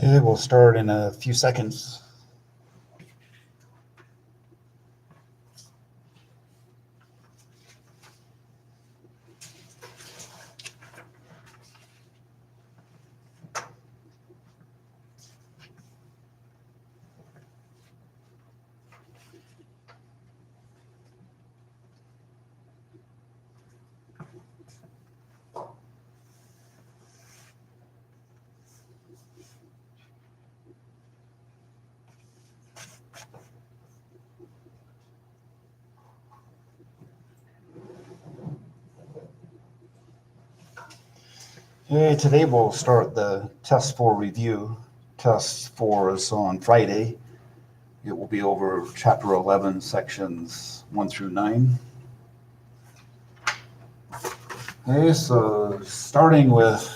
Okay, we'll start in a few seconds. Okay, today we'll start the test 4 review. Test 4 is on Friday. It will be over chapter 11, sections 1 through 9. Okay, so starting with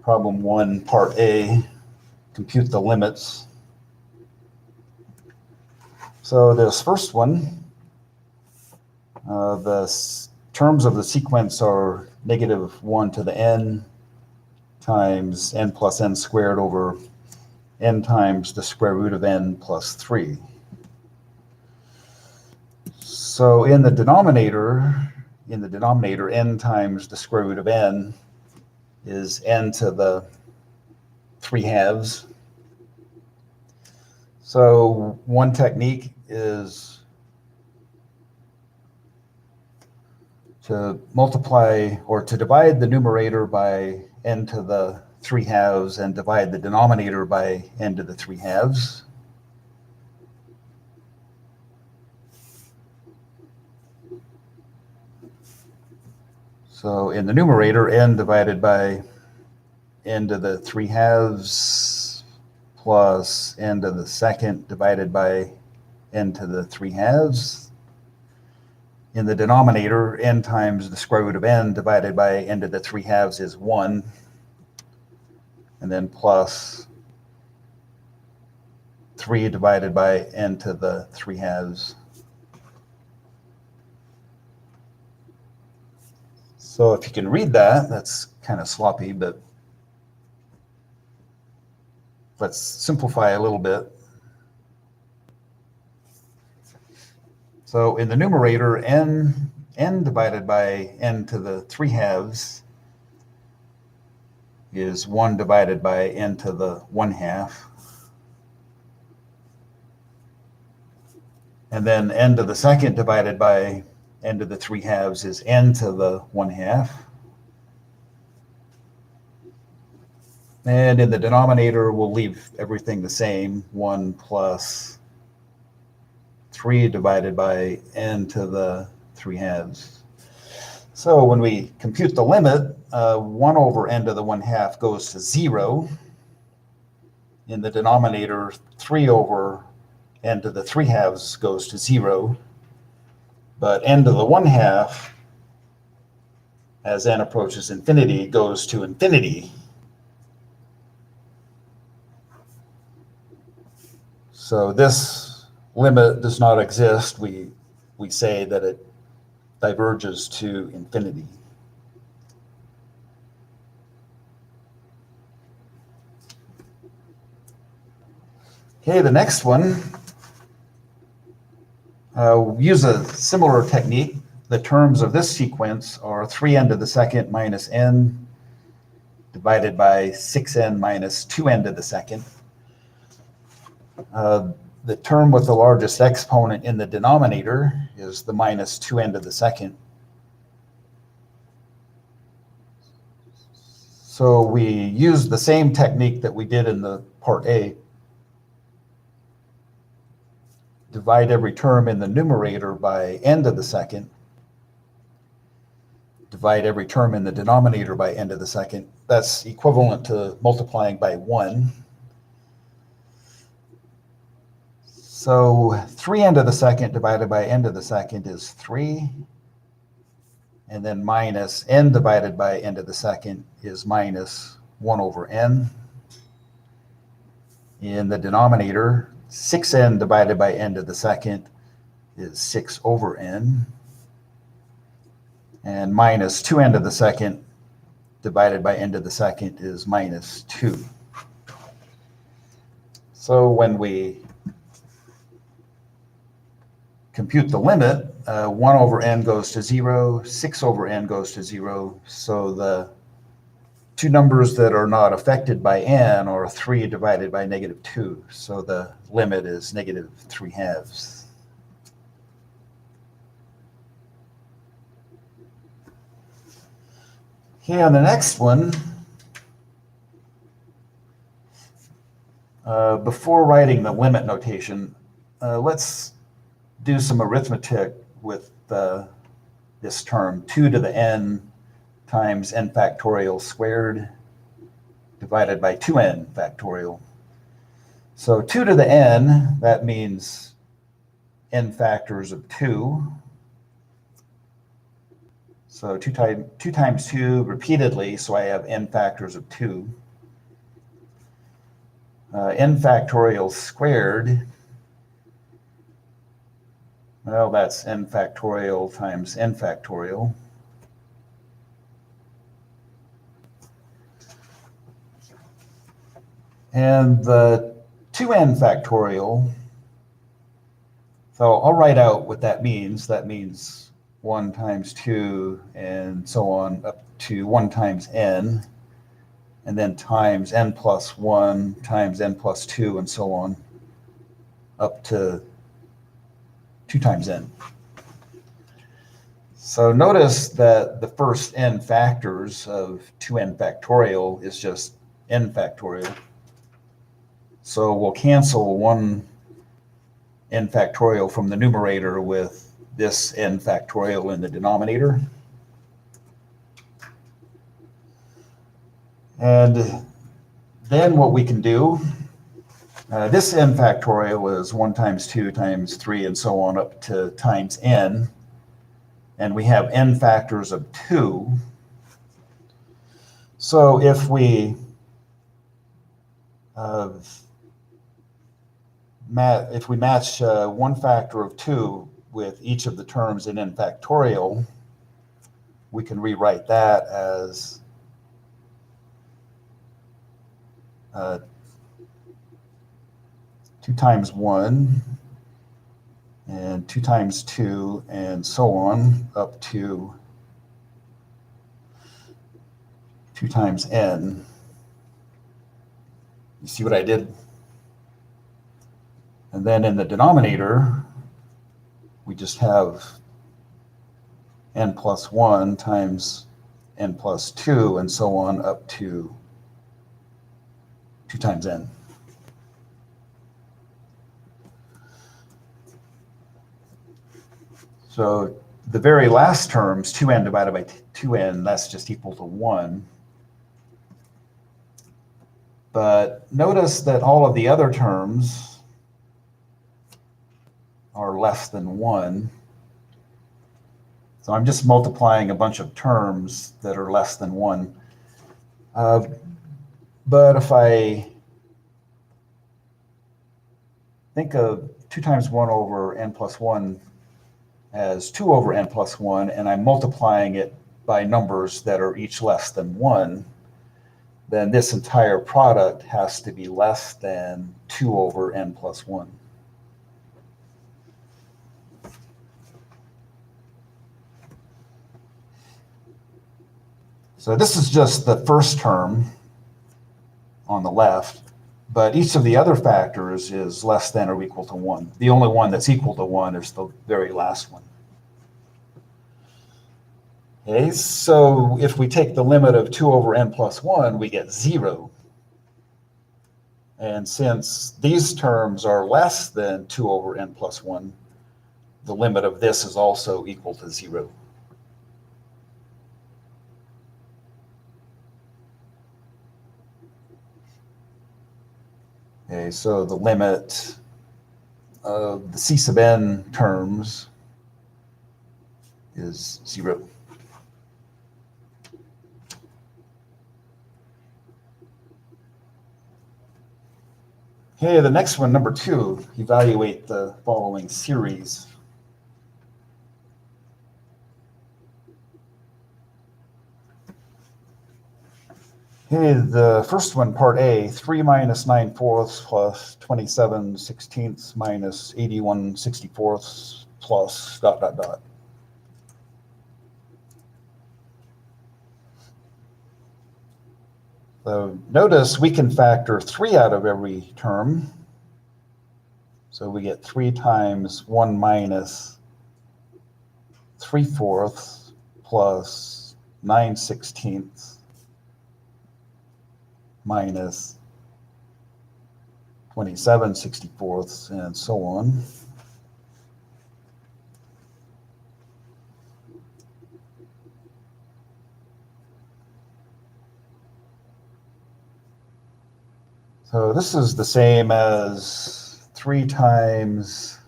problem 1, part A, compute the limits. So this first one, the terms of the sequence are -1 to the n times n plus n squared over n times the square root of n plus 3. So in the denominator, n times the square root of n is n to the 3/2. So one technique is to multiply or to divide the numerator by n to the 3/2 and divide the denominator by n to the 3/2. So in the numerator, n divided by n to the 3/2 plus n to the second divided by n to the 3/2. In the denominator, n times the square root of n divided by n to the 3/2 is 1. And then plus 3 divided by n to the 3/2. So if you can read that, that's kind of sloppy, but let's simplify a little bit. So in the numerator, n divided by n to the 3/2 is 1 divided by n to the 1/2. And then n to the second divided by n to the 3/2 is n to the 1/2. And in the denominator, we'll leave everything the same, 1 plus 3 divided by n to the 3/2. So when we compute the limit, 1 over n to the 1/2 goes to 0. In the denominator, 3 over n to the 3/2 goes to 0. But n to the 1/2, as n approaches infinity, goes to infinity. So this limit does not exist. We say that it diverges to infinity. Okay, the next one, we'll use a similar technique. The terms of this sequence are 3n to the second minus n divided by 6n minus 2n to the second. The term with the largest exponent in the denominator is the minus 2n to the second. So we use the same technique that we did in the part A. Divide every term in the numerator by n to the second. Divide every term in the denominator by n to the second. That's equivalent to multiplying by 1. So 3n to the second divided by n to the second is 3. And then minus n divided by n to the second is minus 1 over n. In the denominator, 6n divided by n to the second is 6 over n. And minus 2n to the second divided by n to the second is minus 2. So when we compute the limit, 1 over n goes to 0, 6 over n goes to 0. So the two numbers that are not affected by n are 3 divided by negative 2. So the limit is negative 3/2. Okay, on the next one, before writing the limit notation, let's do some arithmetic with this term, 2 to the n times n factorial squared divided by 2n factorial. So 2 to the n, that means n factors of 2. So 2 times 2 repeatedly, so I have n factors of 2. N factorial squared, well, that's n factorial times n factorial. And the 2n factorial, so I'll write out what that means. That means 1 times 2 and so on up to 1 times n, and then times n plus 1 times n plus 2 and so on up to 2 times n. So notice that the first n factors of 2n factorial is just n factorial. So we'll cancel 1 n factorial from the numerator with this n factorial in the denominator. And then what we can do, this n factorial is 1 times 2 times 3 and so on up to times n. And we have n factors of 2. So if we match 1 factor of 2 with each of the terms in n factorial, we can rewrite that as 2 times 1 and 2 times 2 and so on up to 2 times n. You see what I did? And then in the denominator, we just have n plus 1 times n plus 2 and so on up to 2 times n. So the very last terms, 2n divided by 2n, that's just equal to 1. But notice that all of the other terms are less than 1. So I'm just multiplying a bunch of terms that are less than 1. But if I think of 2 times 1 over n plus 1 as 2 over n plus 1, and I'm multiplying it by numbers that are each less than 1, then this entire product has to be less than 2 over n plus 1. So this is just the first term on the left, but each of the other factors is less than or equal to 1. The only one that's equal to 1 is the very last one. Okay, so if we take the limit of 2 over n plus 1, we get 0. And since these terms are less than 2 over n plus 1, the limit of this is also equal to 0. Okay, so the limit of the c sub n terms is 0. Okay, the next one, number 2, evaluate the following series. Okay, the first one, part A, 3 minus 9 fourths plus 27 sixteenths minus 81 64ths plus ... So notice we can factor 3 out of every term. So we get 3 times 1 minus 3 fourths plus 9 sixteenths minus 27 64ths and so on. So this is the same as 3 times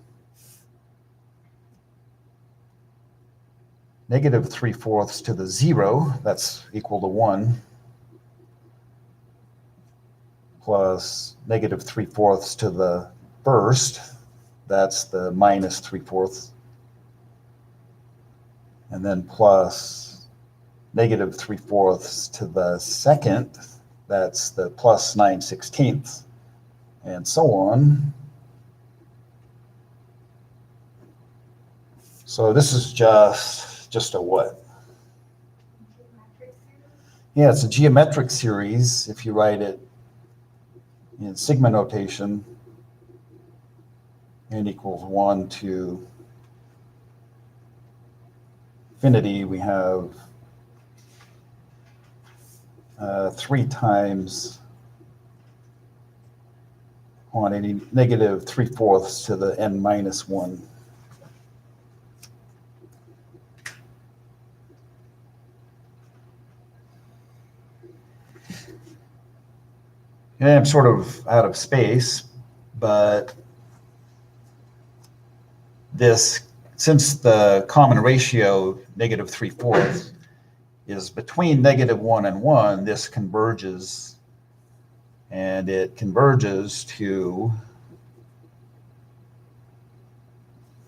negative 3 fourths to the 0, that's equal to 1, plus negative 3 fourths to the first, that's the minus 3 fourths, and then plus negative 3 fourths to the second, that's the plus 9 sixteenths, and so on. So this is just a what? Yeah, it's a geometric series if you write it in sigma notation. N equals 1 to infinity, we have 3 times quantity negative 3 fourths to the n minus 1. Okay, I'm sort of out of space, but this, since the common ratio, negative 3 fourths, is between negative 1 and 1, this converges, and it converges to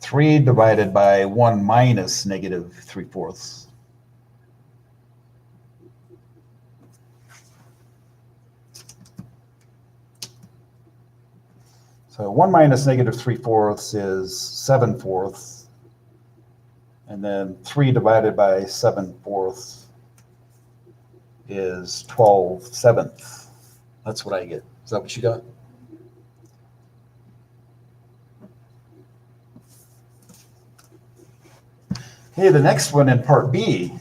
3 divided by 1 minus negative 3 fourths. So 1 minus negative 3 fourths is 7 fourths, and then 3 divided by 7 fourths is 12 sevenths. That's what I get. Is that what you got? Okay, the next one in part B.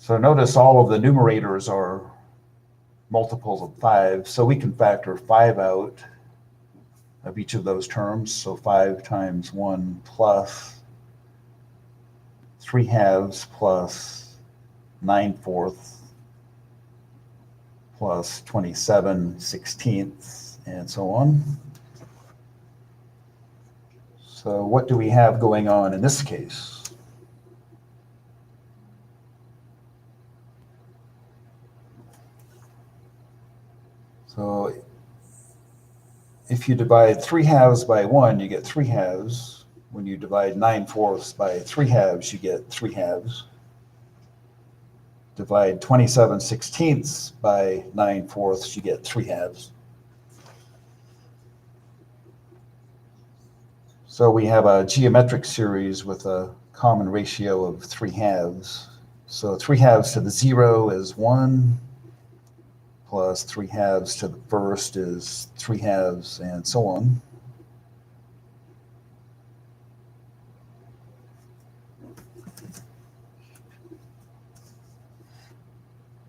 So notice all of the numerators are multiples of 5, so we can factor 5 out of each of those terms. So 5 times 1 plus 3 halves plus 9 fourths plus 27 sixteenths and so on. So what do we have going on in this case? So if you divide 3 halves by 1, you get 3 halves. When you divide 9 fourths by 3 halves, you get 3 halves. Divide 27 sixteenths by 9 fourths, you get 3 halves. So we have a geometric series with a common ratio of 3 halves. So 3 halves to the 0 is 1, plus 3 halves to the first is 3 halves, and so on.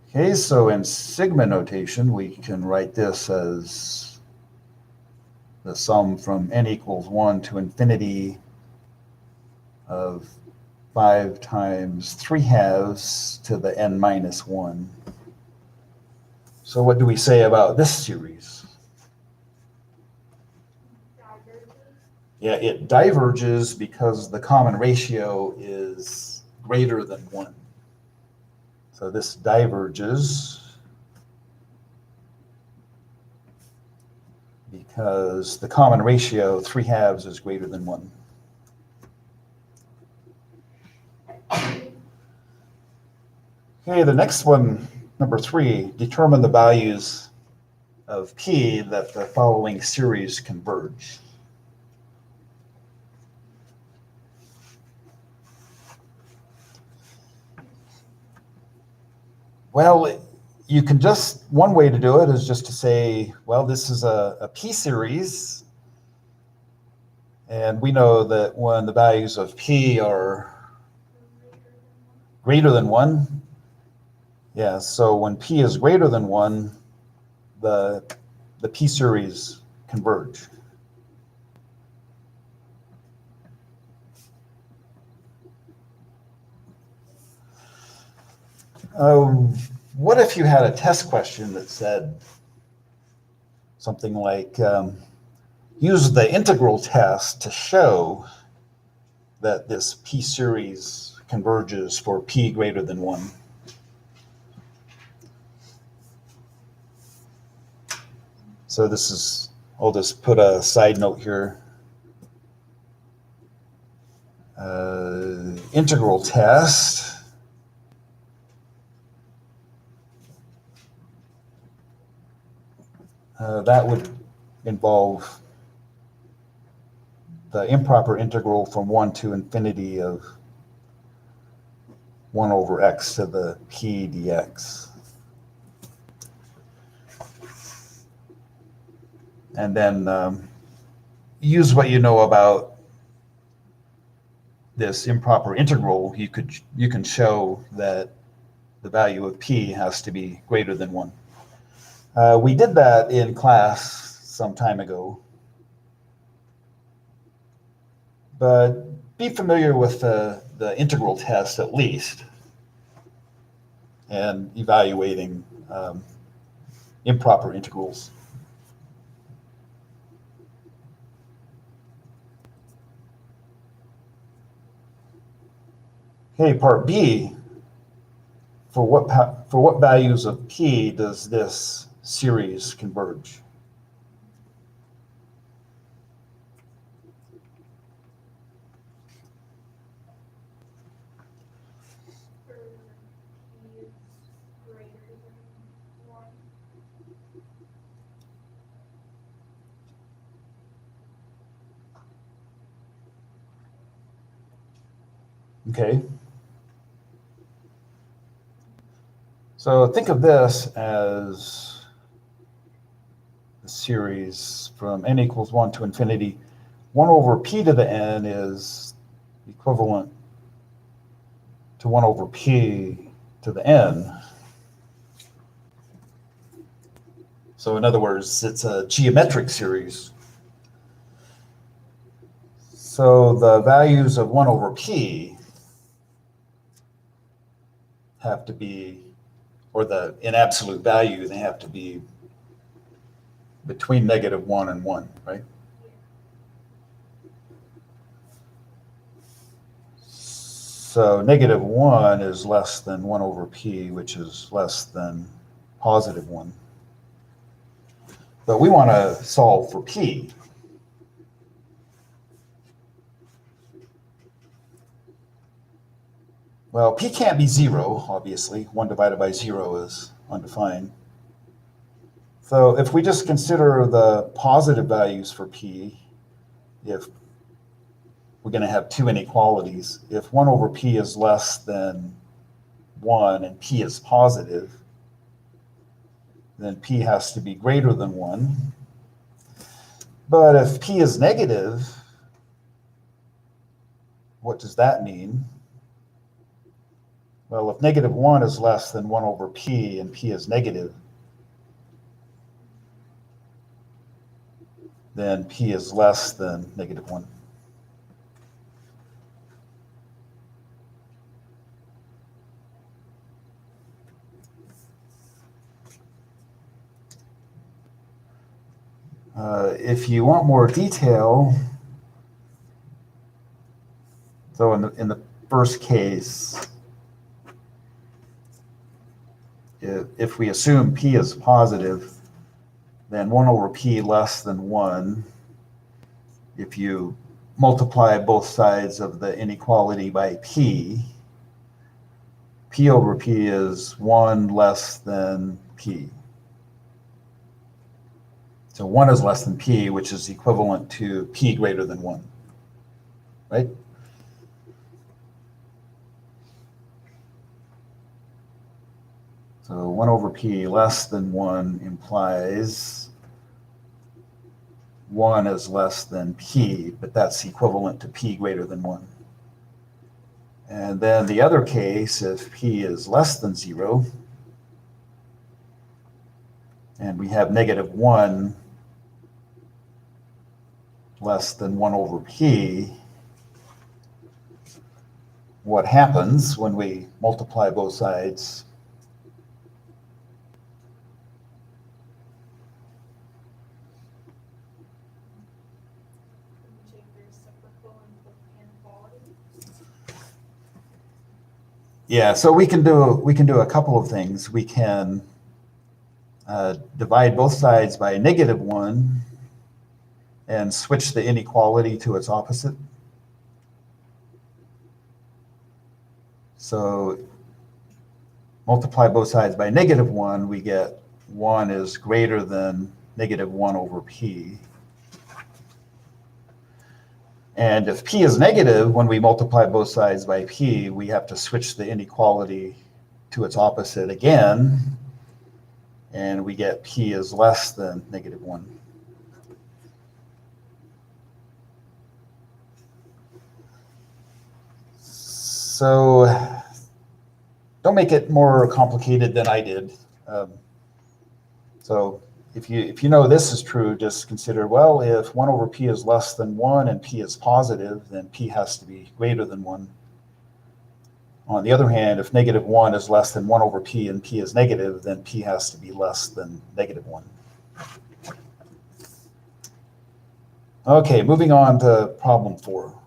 Okay, so in sigma notation, we can write this as the sum from n equals 1 to infinity of 5 times 3 halves to the n minus 1. So what do we say about this series? Yeah, it diverges because the common ratio is greater than 1. So this diverges because the common ratio, 3 halves, is greater than 1. Okay, the next one, number 3, determine the values of P that the following series converge. Well, you can just, one way to do it is just to say, well, this is a P series, and we know that when the values of P are greater than 1, yeah, so when P is greater than 1, the P series converge. What if you had a test question that said something like, use the integral test to show that this P series converges for P greater than 1? So this is, I'll just put a side note here. Integral test. That would involve the improper integral from 1 to infinity of 1 over x to the p dx. And then use what you know about this improper integral. You can show that the value of p has to be greater than 1. We did that in class some time ago. But be familiar with the integral test at least, and evaluating improper integrals. Okay, part B. For what values of P does this series converge? Okay. So think of this as the series from n equals 1 to infinity. 1 over p to the n is equivalent to 1 over p to the n. So in other words, it's a geometric series. So the values of 1 over p have to be, or in absolute value, they have to be between -1 and 1, right? So -1 is less than 1 over p, which is less than +1. But we want to solve for p. Well, p can't be 0, obviously. 1 divided by 0 is undefined. So if we just consider the positive values for p, if we're going to have two inequalities, if 1 over p is less than 1 and p is positive, then p has to be greater than 1. But if p is negative, what does that mean? Well, if -1 is less than 1 over p and p is negative, then p is less than -1. If you want more detail, so in the first case, if we assume p is positive, then 1 over p less than 1, if you multiply both sides of the inequality by p P over P is 1 less than P. So 1 is less than P, which is equivalent to P greater than 1, right? So 1 over P less than 1 implies 1 is less than P, but that's equivalent to P greater than 1. And then the other case, if P is less than 0, and we have negative 1 less than 1 over P, what happens when we multiply both sides? Yeah, so we can do a couple of things. We can divide both sides by negative 1 and switch the inequality to its opposite. So multiply both sides by negative 1, we get 1 is greater than negative 1 over P. And if P is negative, when we multiply both sides by P, we have to switch the inequality to its opposite again, and we get P is less than negative 1. So don't make it more complicated than I did. So if you know this is true, just consider, well, if 1 over P is less than 1 and P is positive, then P has to be greater than 1. On the other hand, if negative 1 is less than 1 over P and P is negative, then P has to be less than negative 1. Okay, moving on to problem 4.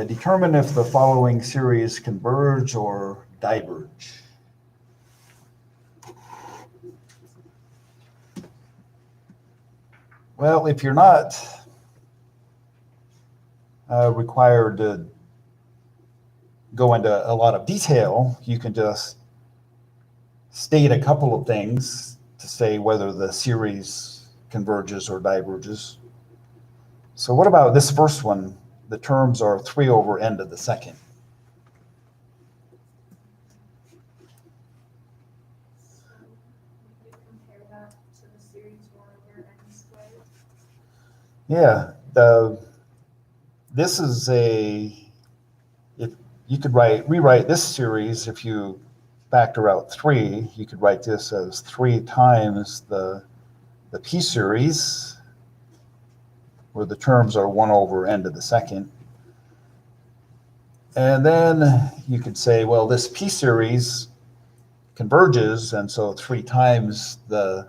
Determine if the following series converge or diverge. Well, if you're not required to go into a lot of detail, you can just state a couple of things to say whether the series converges or diverges. So what about this first one? The terms are 3 over n to the second. Yeah, this is if you could rewrite this series, if you factor out 3, you could write this as 3 times the P series, where the terms are 1 over n to the second. And then you could say, well, this P series converges, and so 3 times the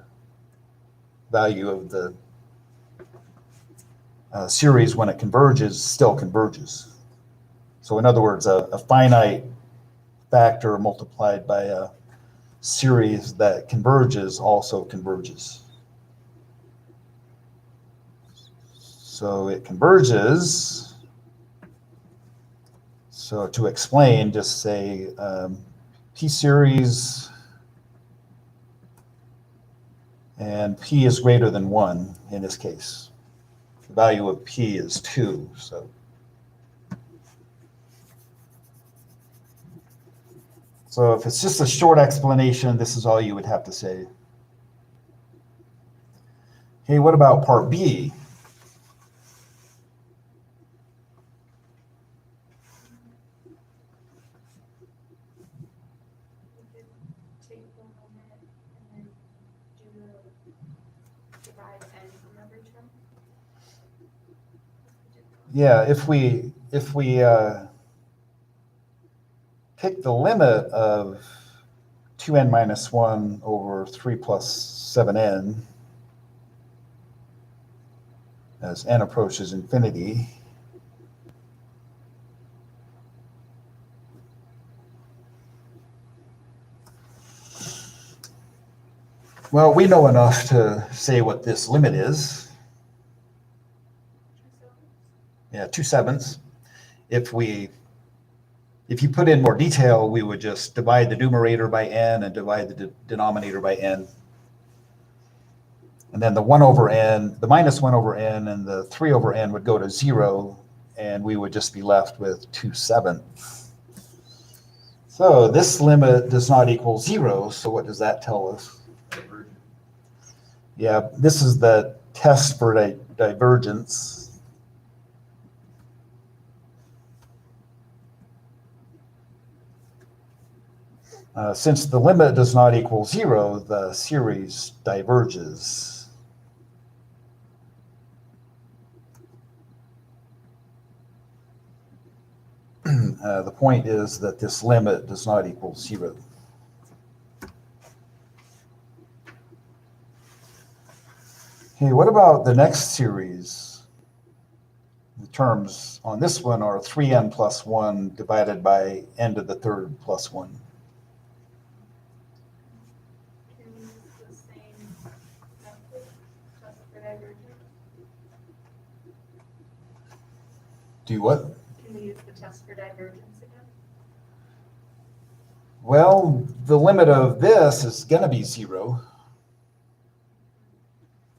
value of the series when it converges still converges. So in other words, a finite factor multiplied by a series that converges also converges. So it converges. So to explain, just say P series and P is greater than 1 in this case. The value of P is 2. So if it's just a short explanation, this is all you would have to say. Hey, what about part B? Yeah, if we take the limit of 2n minus 1 over 3 plus 7n as n approaches infinity, well, we know enough to say what this limit is. Yeah, 2/7. if you put in more detail, we would just divide the numerator by n and divide the denominator by n. And then the 1 over n, the minus 1 over n, and the 3 over n would go to 0, and we would just be left with 2/7. So this limit does not equal 0, so what does that tell us? Yeah, this is the test for divergence. Since the limit does not equal 0, the series diverges. The point is that this limit does not equal 0. Okay, what about the next series? The terms on this one are 3n plus 1 divided by n to the third plus 1. Do what? Can we use the test for divergence again? Well, the limit of this is going to be 0.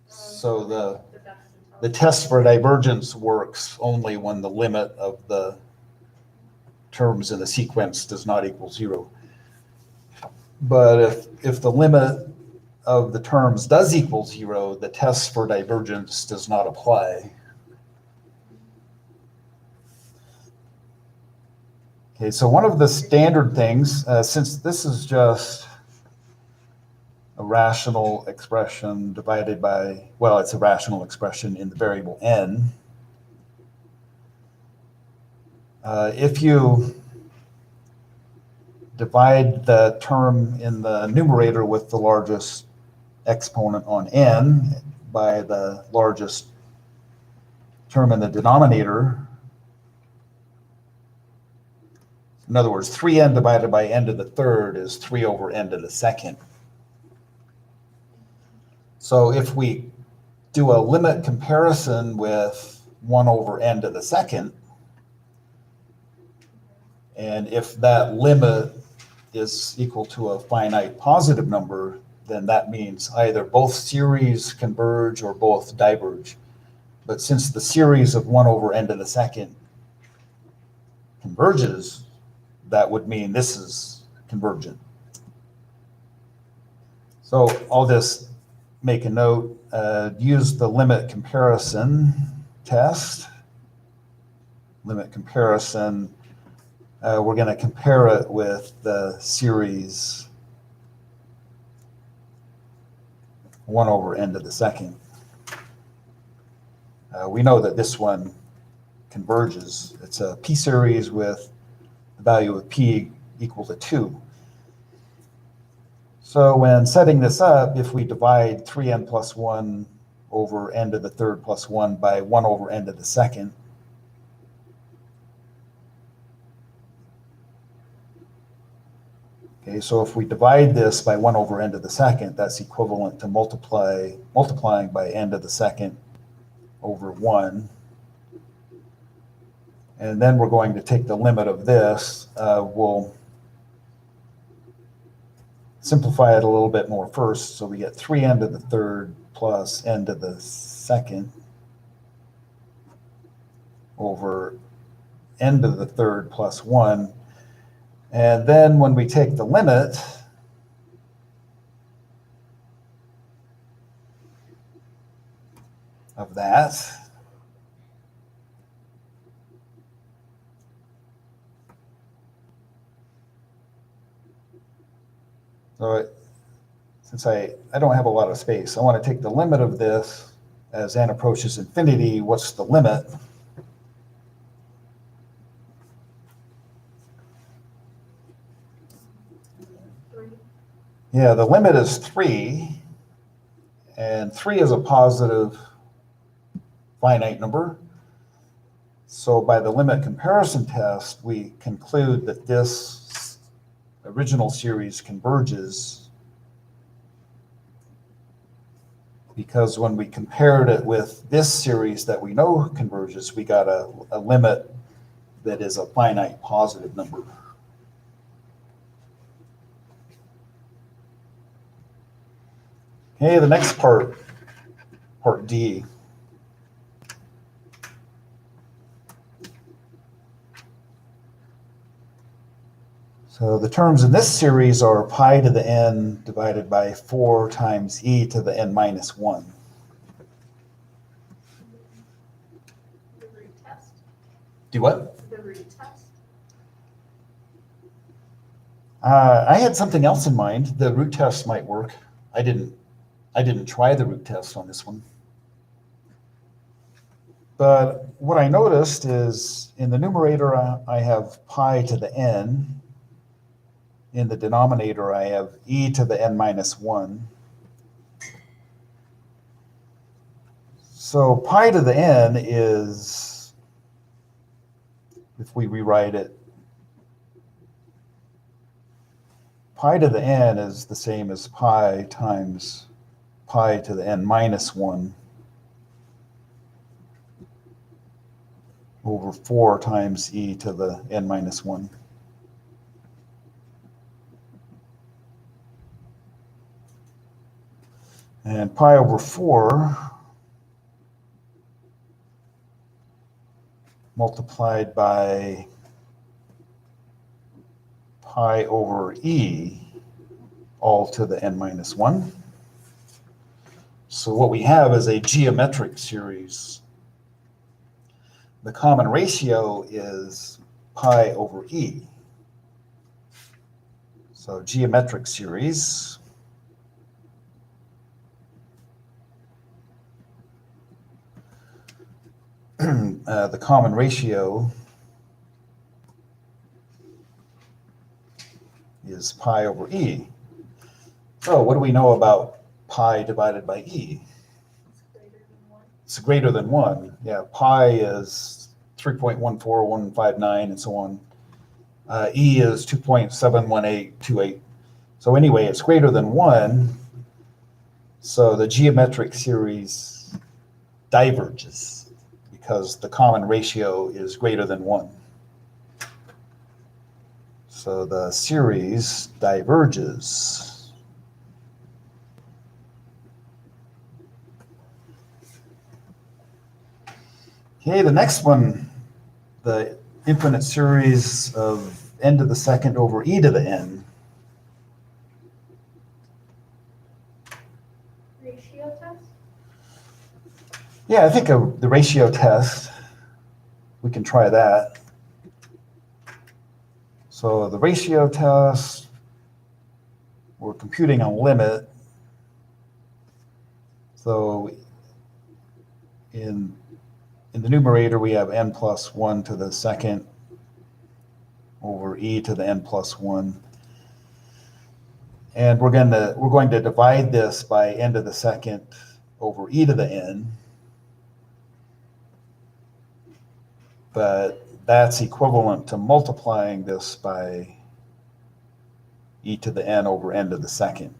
So the test for divergence works only when the limit of the terms in the sequence does not equal 0. But if the limit of the terms does equal 0, the test for divergence does not apply. Okay, so one of the standard things, since this is just a rational expression divided by, well, it's a rational expression in the variable n. If you divide the term in the numerator with the largest exponent on n by the largest term in the denominator, in other words, 3n divided by n to the third is 3 over n to the second. So if we do a limit comparison with 1 over n to the second, and if that limit is equal to a finite positive number, then that means either both series converge or both diverge. But since the series of 1 over n to the second converges, that would mean this is convergent. So I'll just make a note, use the limit comparison test. Limit comparison, we're going to compare it with the series 1 over n to the second. We know that this one converges. It's a p-series with the value of p equal to 2. So when setting this up, if we divide 3n plus 1 over n to the third plus 1 by 1 over n to the second, okay, so if we divide this by 1 over n to the second, that's equivalent to multiplying by n to the second over 1. And then we're going to take the limit of this. We'll simplify it a little bit more first. So we get 3n to the third plus n to the second over n to the third plus 1. And then when we take the limit, of that, so since I don't have a lot of space, I want to take the limit of this as n approaches infinity. What's the limit? Yeah, the limit is 3, and 3 is a positive finite number. So by the limit comparison test, we conclude that this original series converges because when we compared it with this series that we know converges, we got a limit that is a finite positive number. Okay, the next part, part D. So the terms in this series are pi to the n divided by 4 times e to the n minus 1. The root test. Do what? The root test. I had something else in mind. The root test might work. I didn't try the root test on this one. But what I noticed is in the numerator, I have pi to the n. In the denominator, I have e to the n minus 1. So pi to the n is, if we rewrite it, pi to the n is the same as pi times pi to the n minus 1 over 4 times e to the n minus 1. And pi over 4 multiplied by pi over e all to the n minus 1. So what we have is a geometric series. The common ratio is pi over e. So geometric series. The common ratio is pi over e. So what do we know about pi divided by e? It's greater than 1. It's greater than 1. Yeah, pi is 3.14159 and so on. E is 2.71828. So anyway, it's greater than 1. So the geometric series diverges because the common ratio is greater than 1. So the series diverges. Okay, the next one, the infinite series of n to the second over e to the n. Ratio test? Yeah, I think the ratio test, we can try that. So the ratio test, we're computing a limit. So in the numerator, we have n plus 1 to the second over e to the n plus 1. And we're going to divide this by n to the second over e to the n. But that's equivalent to multiplying this by e to the n over n to the second.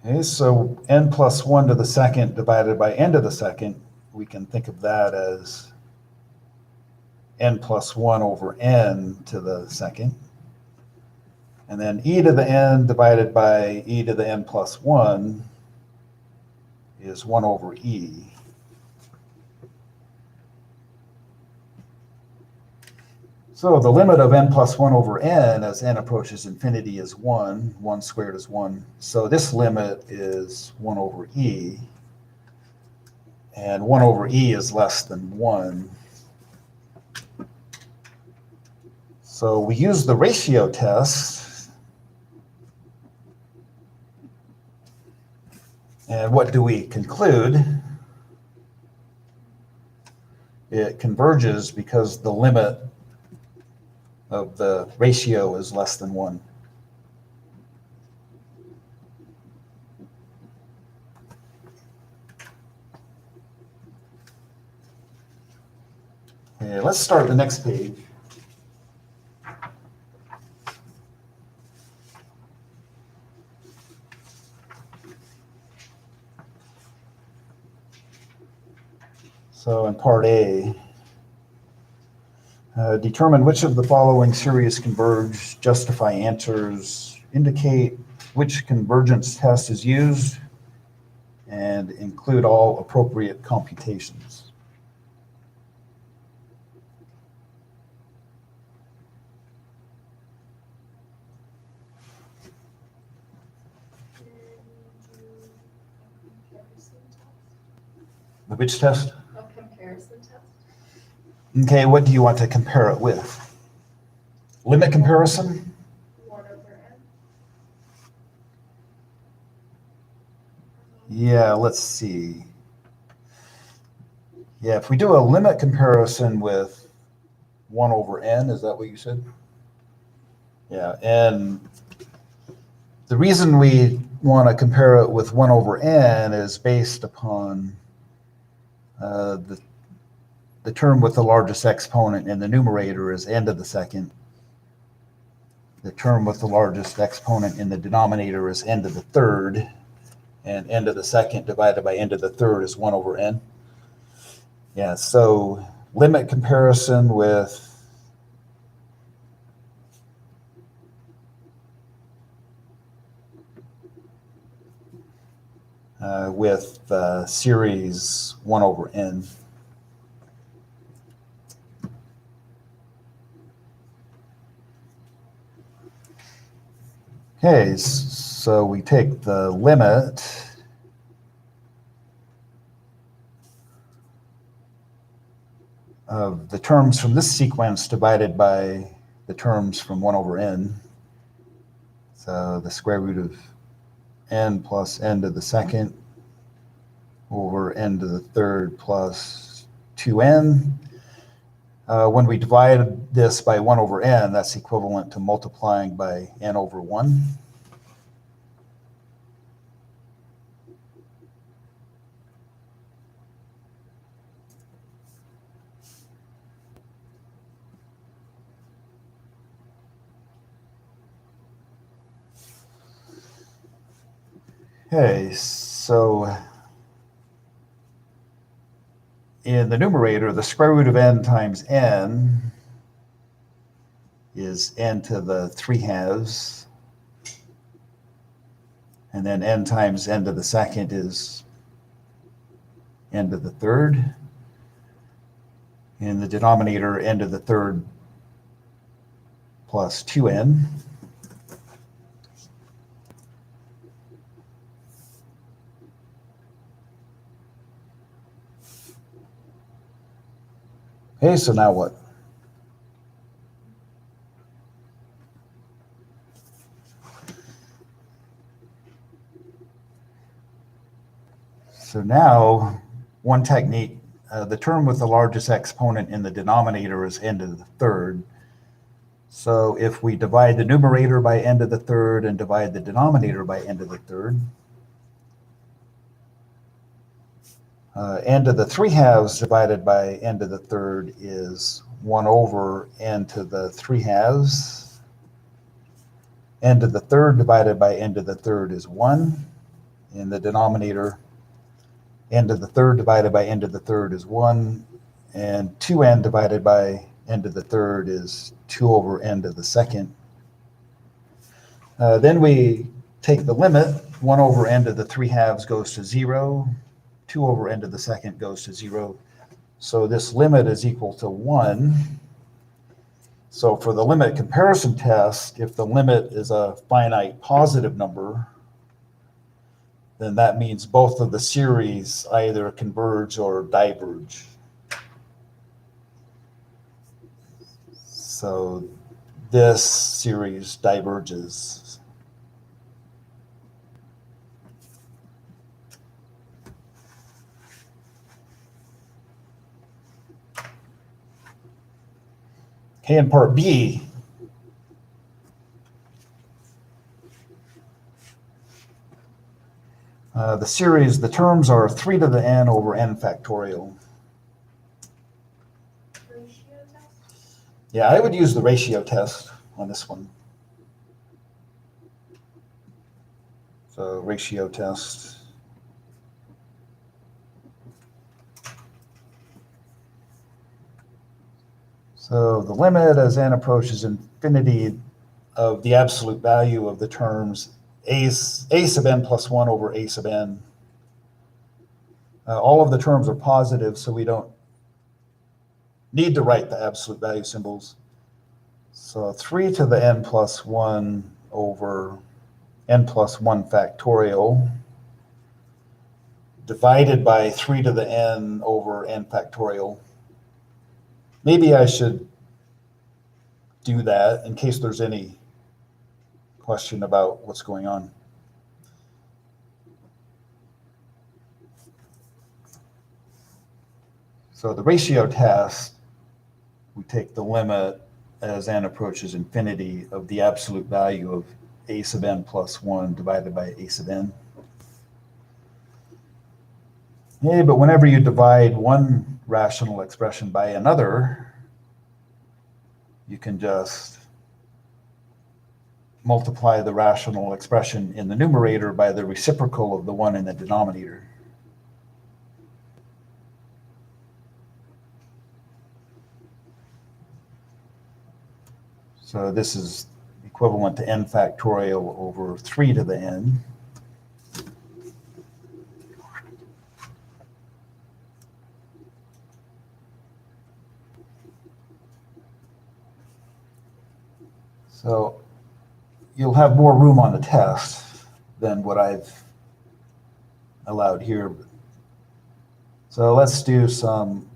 Okay, so n plus 1 to the second divided by n to the second, we can think of that as n plus 1 over n to the second. And then e to the n divided by e to the n plus 1 is 1 over e. So the limit of n plus 1 over n as n approaches infinity is 1. 1 squared is 1. So this limit is 1 over e. And 1 over e is less than 1. So we use the ratio test. And what do we conclude? It converges because the limit of the ratio is less than 1. Okay, let's start the next page. So in part A, determine which of the following series converge, justify answers, indicate which convergence test is used, and include all appropriate computations. Then do a comparison test. Which test? A comparison test. Okay, what do you want to compare it with? Limit comparison? 1 over n. Yeah, let's see. Yeah, if we do a limit comparison with 1 over n, is that what you said? Yeah, and the reason we want to compare it with 1 over n is based upon the term with the largest exponent in the numerator is n to the second. The term with the largest exponent in the denominator is n to the third, and n to the second divided by n to the third is 1 over n. Yeah, so limit comparison with series 1 over n. Okay, so we take the limit of the terms from this sequence divided by the terms from 1 over n. So the square root of n plus n to the second over n to the third plus 2n. When we divide this by 1 over n, that's equivalent to multiplying by n over 1. Okay, so in the numerator, the square root of n times n is n to the 3/2. And then n times n to the second is n to the third. In the denominator, n to the third plus 2n. Okay, so now what? So now, one technique, the term with the largest exponent in the denominator is n to the third. So if we divide the numerator by n to the third and divide the denominator by n to the third, n to the 3/2 divided by n to the third is 1 over n to the 3/2. N to the third divided by n to the third is 1. In the denominator, n to the third divided by n to the third is 1. And 2n divided by n to the third is 2 over n to the second. Then we take the limit. 1 over n to the 3/2 goes to 0. 2 over n to the second goes to 0. So this limit is equal to 1. So for the limit comparison test, if the limit is a finite positive number, then that means both of the series either converge or diverge. So this series diverges. Okay, in part B, the series, the terms are 3 to the n over n factorial. Ratio test. Yeah, I would use the ratio test on this one. So ratio test. So the limit as n approaches infinity of the absolute value of the terms a sub n plus 1 over a sub n. All of the terms are positive, so we don't need to write the absolute value symbols. So 3 to the n plus 1 over n plus 1 factorial divided by 3 to the n over n factorial. Maybe I should do that in case there's any question about what's going on. So the ratio test, we take the limit as n approaches infinity of the absolute value of a sub n plus 1 divided by a sub n. Yeah, but whenever you divide one rational expression by another, you can just multiply the rational expression in the numerator by the reciprocal of the one in the denominator. So this is equivalent to n factorial over 3 to the n. So you'll have more room on the test than what I've allowed here. So let's do some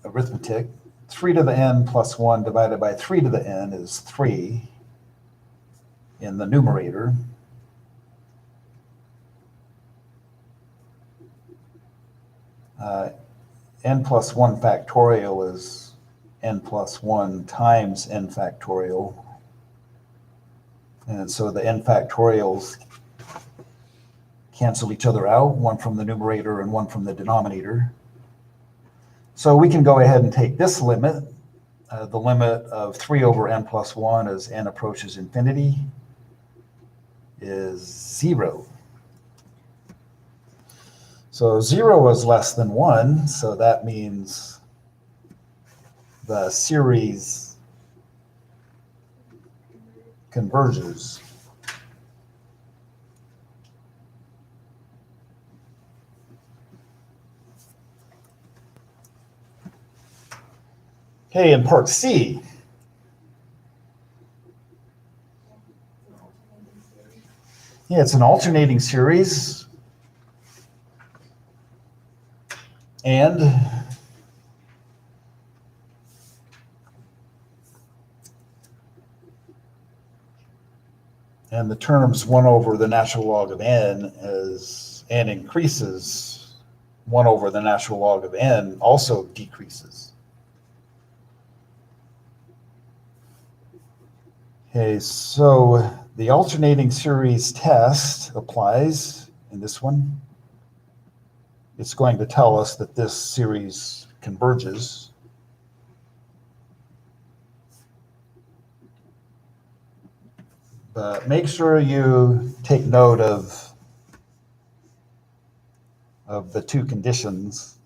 arithmetic. 3 to the n plus 1 divided by 3 to the n is 3 in the numerator. N plus 1 factorial is n plus 1 times n factorial. And so the n factorials cancel each other out, one from the numerator and one from the denominator. So we can go ahead and take this limit. The limit of 3 over n plus 1 as n approaches infinity is 0. So 0 is less than 1, so that means the series converges. Okay, in part C, yeah, it's an alternating series, and the terms 1 over the natural log of n as n increases, 1 over the natural log of n also decreases. Okay, so the alternating series test applies in this one. It's going to tell us that this series converges. But make sure you take note of the two conditions.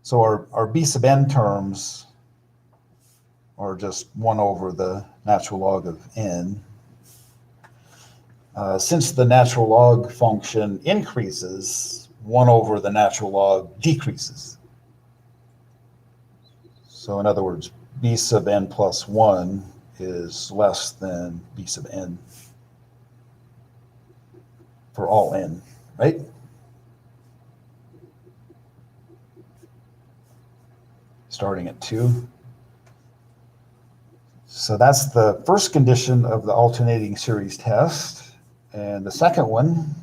So our b sub n terms are just 1 over the natural log of n. Since the natural log function increases, 1 over the natural log decreases. So in other words, b sub n plus 1 is less than b sub n for all n, right? Starting at 2. So that's the first condition of the alternating series test. And the second one,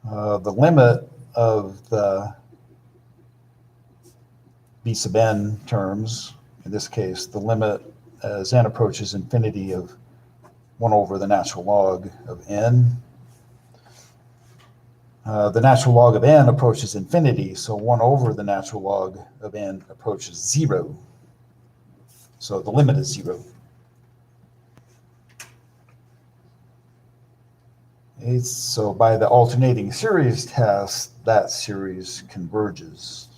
the limit of the b sub n terms, in this case, the limit as n approaches infinity of 1 over the natural log of n. The natural log of n approaches infinity, so 1 over the natural log of n approaches 0. So the limit is 0. So by the alternating series test, that series converges.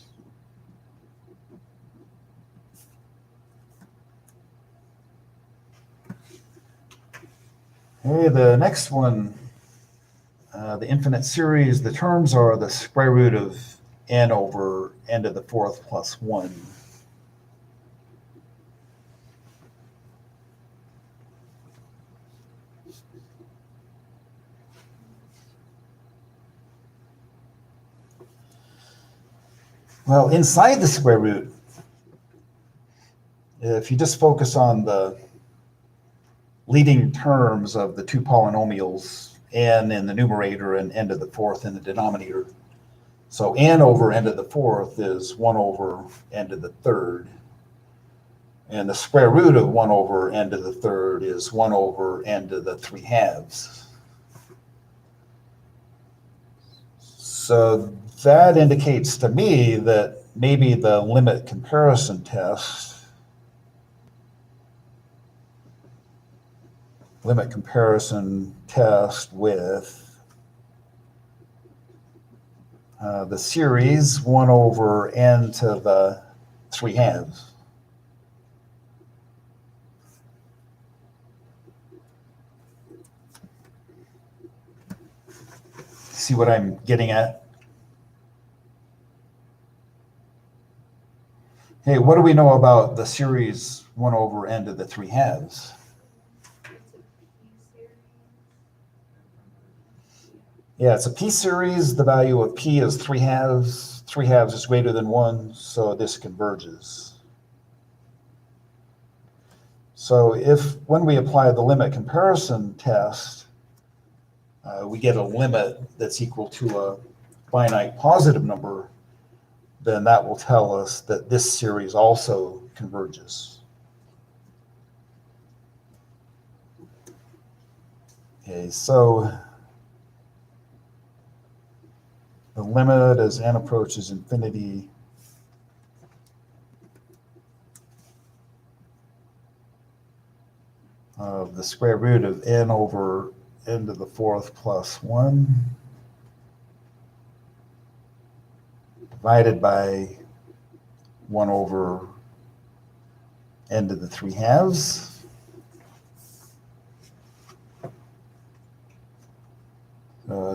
Okay, the next one, the infinite series, the terms are the square root of n over n to the fourth plus 1. Well, inside the square root, if you just focus on the leading terms of the two polynomials, n in the numerator and n to the fourth in the denominator. So n over n to the fourth is 1 over n to the third. And the square root of 1 over n to the third is 1 over n to the 3/2. So that indicates to me that maybe the limit comparison test with the series 1 over n to the 3/2. See what I'm getting at? Hey, what do we know about the series 1 over n to the 3/2? It's a P-series. Yeah, it's a p series. The value of p is 3/2. 3/2 is greater than 1, so this converges. So if, when we apply the limit comparison test, we get a limit that's equal to a finite positive number, then that will tell us that this series also converges. Okay, so the limit as n approaches infinity of the square root of n over n to the fourth plus 1 divided by 1 over n to the 3/2.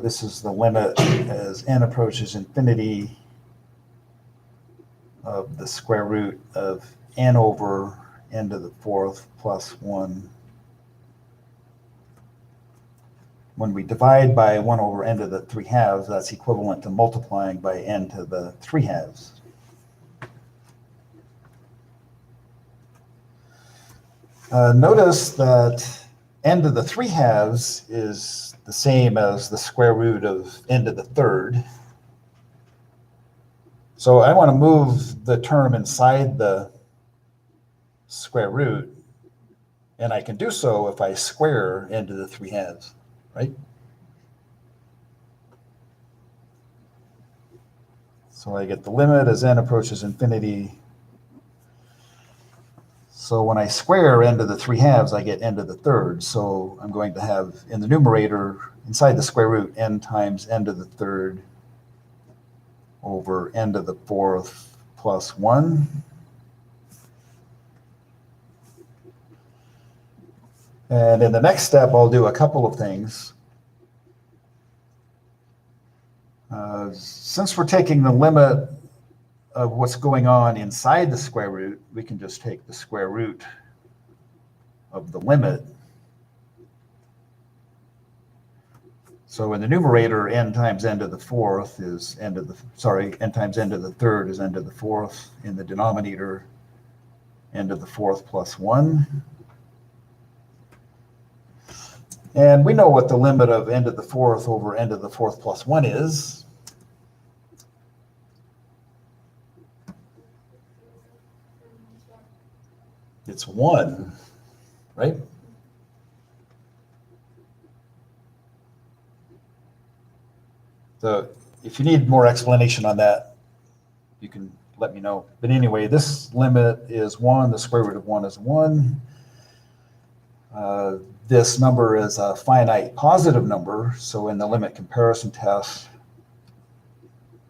This is the limit as n approaches infinity of the square root of n over n to the fourth plus 1. When we divide by 1 over n to the 3/2, that's equivalent to multiplying by n to the 3/2. Notice that n to the 3/2 is the same as the square root of n to the third. So I want to move the term inside the square root, and I can do so if I square n to the 3/2, right? So I get the limit as n approaches infinity. So when I square n to the 3/2, I get n to the third. So I'm going to have in the numerator, inside the square root, n times n to the third over n to the fourth plus 1. And in the next step, I'll do a couple of things. Since we're taking the limit of what's going on inside the square root, we can just take the square root of the limit. So in the numerator, n times n to the fourth is n times n to the third is n to the fourth. In the denominator, n to the fourth plus 1. And we know what the limit of n to the fourth over n to the fourth plus 1 is. It's 1, right? So if you need more explanation on that, you can let me know. But anyway, this limit is 1. The square root of 1 is 1. This number is a finite positive number. So in the limit comparison test,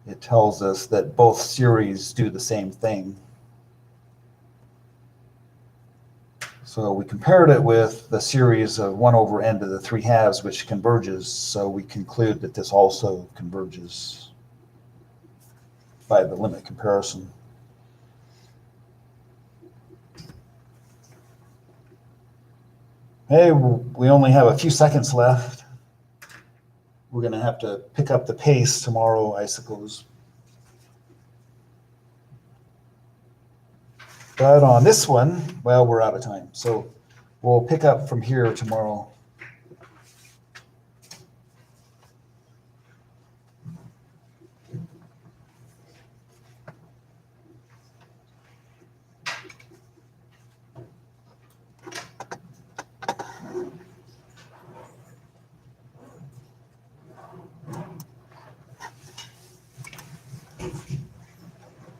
it tells us that both series do the same thing. So we compared it with the series of 1 over n to the 3 halves, which converges. So we conclude that this also converges by the limit comparison. Hey, we only have a few seconds left. We're going to have to pick up the pace tomorrow, I suppose. But on this one, well, we're out of time. So we'll pick up from here tomorrow.